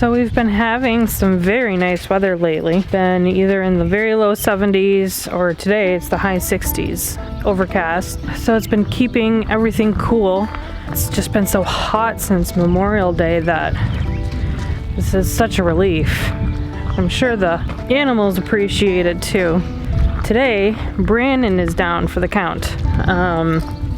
So we've been having some very nice weather lately. Been either in the very low 70s or today it's the high 60s. Overcast. So it's been keeping everything cool. It's just been so hot since Memorial Day that this is such a relief. I'm sure the animals appreciate it too. Today, Brandon is down for the count.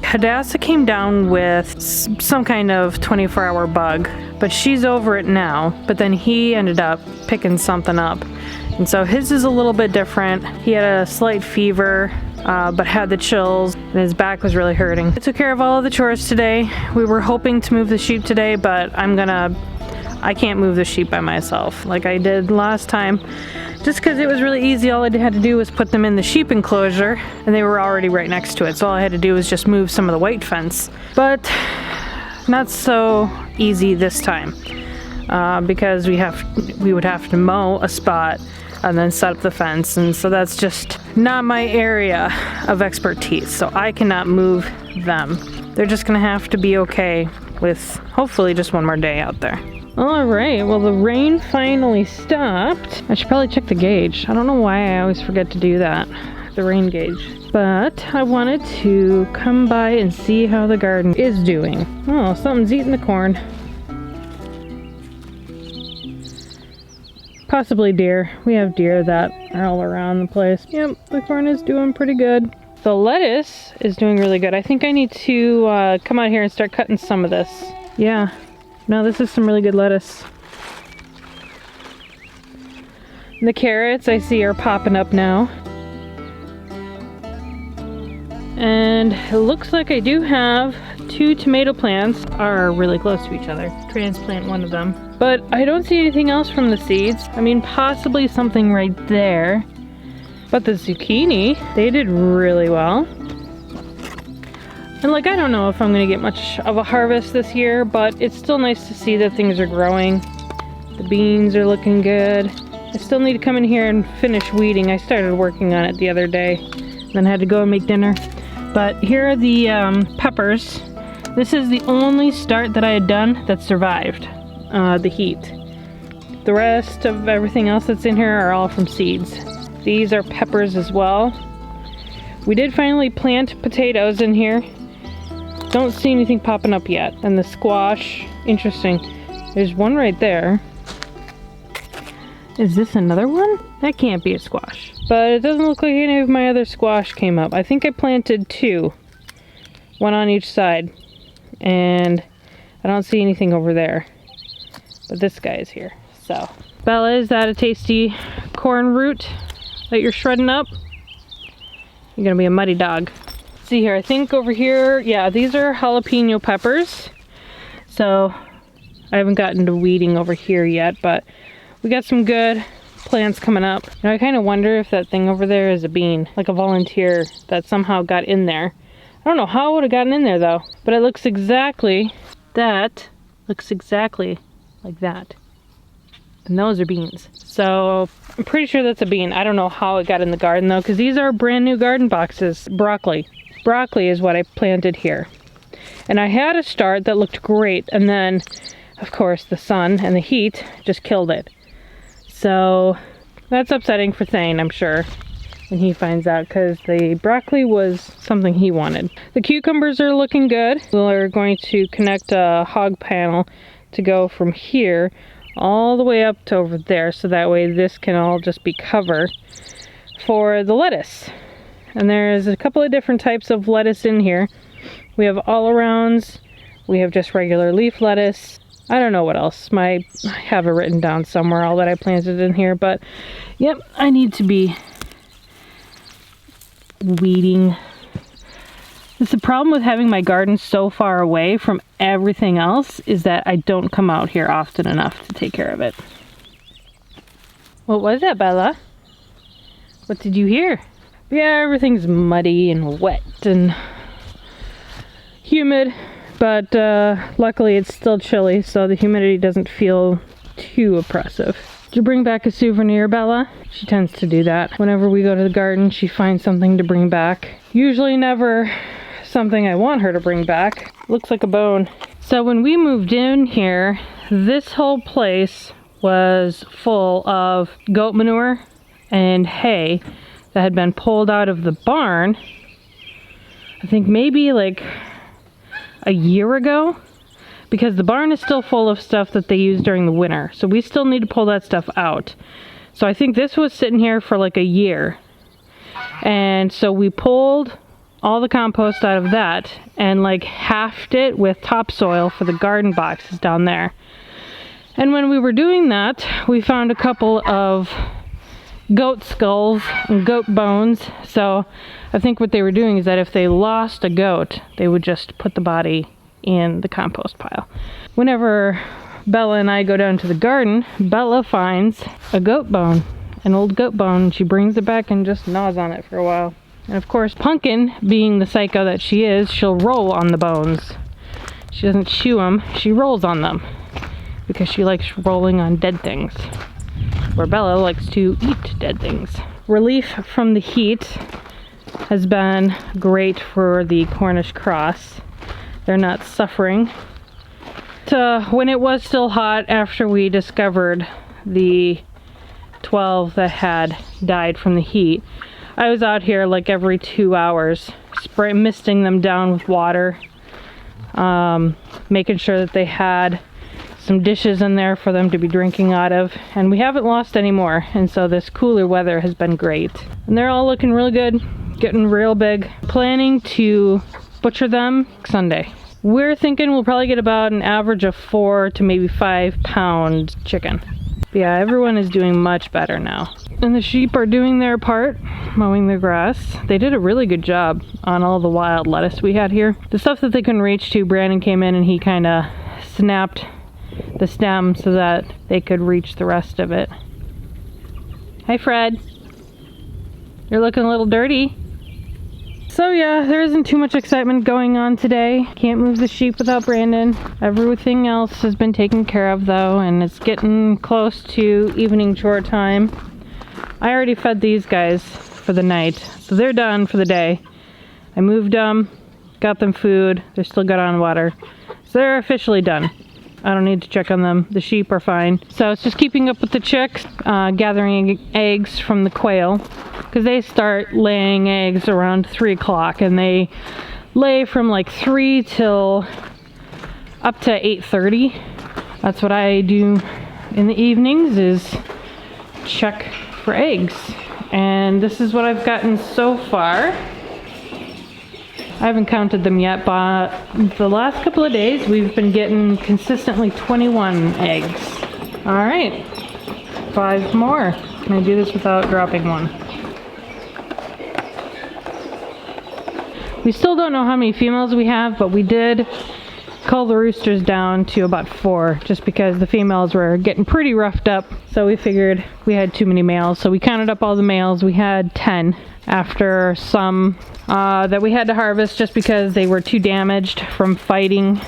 Hadassah came down with some kind of 24-hour bug, but she's over it now. But then he ended up picking something up. And so his is a little bit different. He had a slight fever, but had the chills, and his back was really hurting. I took care of all of the chores today. We were hoping to move the sheep today, but I can't move the sheep by myself like I did last time. Just because it was really easy, all I had to do was put them in the sheep enclosure, and they were already right next to it. So all I had to do was just move some of the white fence. But not so easy this time, because we would have to mow a spot and then set up the fence, and so that's just not my area of expertise. So I cannot move them. They're just gonna have to be okay with hopefully just one more day out there. All right, well, the rain finally stopped. I should probably check the gauge. I don't know why I always forget to do that, the rain gauge. But I wanted to come by and see how the garden is doing. Oh, something's eating the corn. Possibly deer. We have deer that are all around the place. Yep, the corn is doing pretty good. The lettuce is doing really good. I think I need to come out here and start cutting some of this. Yeah. No, this is some really good lettuce. The carrots I see are popping up now. And it looks like I do have 2 tomato plants are really close to each other. Transplant one of them. But I don't see anything else from the seeds. I mean, possibly something right there. But the zucchini, they did really well. And like, I don't know if I'm gonna get much of a harvest this year, but it's still nice to see that things are growing. The beans are looking good. I still need to come in here and finish weeding. I started working on it the other day, then had to go and make dinner. But here are the peppers. This is the only start that I had done that survived the heat. The rest of everything else that's in here are all from seeds. These are peppers as well. We did finally plant potatoes in here. Don't see anything popping up yet. And the squash, interesting. There's one right there. Is this another one? That can't be a squash. But it doesn't look like any of my other squash came up. I think I planted 2. One on each side. And I don't see anything over there. But this guy is here. So, Bella, is that a tasty corn root that you're shredding up? You're gonna be a muddy dog. See here, I think over here, yeah, these are jalapeno peppers. So I haven't gotten to weeding over here yet, but we got some good plants coming up. And I kind of wonder if that thing over there is a bean, like a volunteer that somehow got in there. I don't know how it would have gotten in there though, but it looks exactly like that. And those are beans. So I'm pretty sure that's a bean. I don't know how it got in the garden though, because these are brand new garden boxes. Broccoli. Broccoli is what I planted here. And I had a start that looked great, and then of course the sun and the heat just killed it. So that's upsetting for Thane, I'm sure, when he finds out, because the broccoli was something he wanted. The cucumbers are looking good. We're going to connect a hog panel to go from here all the way up to over there, so that way this can all just be cover for the lettuce. And there's a couple of different types of lettuce in here. We have all-arounds, we have just regular leaf lettuce. I don't know what else. I have it written down somewhere, all that I planted in here, but yep, I need to be weeding. It's the problem with having my garden so far away from everything else is that I don't come out here often enough to take care of it. What was that, Bella? What did you hear? Yeah, everything's muddy and wet and humid, but luckily it's still chilly, so the humidity doesn't feel too oppressive. Did you bring back a souvenir, Bella? She tends to do that. Whenever we go to the garden, she finds something to bring back. Usually never something I want her to bring back. Looks like a bone. So when we moved in here, this whole place was full of goat manure and hay that had been pulled out of the barn, I think maybe like a year ago, because the barn is still full of stuff that they use during the winter. So we still need to pull that stuff out. So I think this was sitting here for like a year. And so we pulled all the compost out of that and like halved it with topsoil for the garden boxes down there. And when we were doing that, we found a couple of goat skulls and goat bones. So I think what they were doing is that if they lost a goat, they would just put the body in the compost pile. Whenever Bella and I go down to the garden, Bella finds a goat bone, an old goat bone. She brings it back and just gnaws on it for a while. And of course, Pumpkin, being the psycho that she is, she'll roll on the bones. She doesn't chew them, she rolls on them because she likes rolling on dead things, where Bella likes to eat dead things. Relief from the heat has been great for the Cornish cross. They're not suffering. When it was still hot after we discovered the 12 that had died from the heat, I was out here like every 2 hours misting them down with water, making sure that they had some dishes in there for them to be drinking out of, and we haven't lost any more, and so this cooler weather has been great. And they're all looking really good, getting real big. Planning to butcher them Sunday. We're thinking we'll probably get about an average of 4 to maybe 5 pound chicken. But yeah, everyone is doing much better now. And the sheep are doing their part, mowing the grass. They did a really good job on all the wild lettuce we had here. The stuff that they couldn't reach to, Brandon came in and he kind of snapped the stem so that they could reach the rest of it. Hi, Fred. You're looking a little dirty. So yeah, there isn't too much excitement going on today. Can't move the sheep without Brandon. Everything else has been taken care of though, and it's getting close to evening chore time. I already fed these guys for the night, so they're done for the day. I moved them, got them food, they're still good on water. So they're officially done. I don't need to check on them. The sheep are fine. So it's just keeping up with the chicks, gathering eggs from the quail, because they start laying eggs around 3 o'clock, and they lay from like 3 till up to 8:30. That's what I do in the evenings, is check for eggs. And this is what I've gotten so far. I haven't counted them yet, but the last couple of days we've been getting consistently 21 eggs. All right, 5 more. Can I do this without dropping one? We still don't know how many females we have, but we did cull the roosters down to about 4, just because the females were getting pretty roughed up. So we figured we had too many males. So we counted up all the males. We had 10 after some that we had to harvest just because they were too damaged from fighting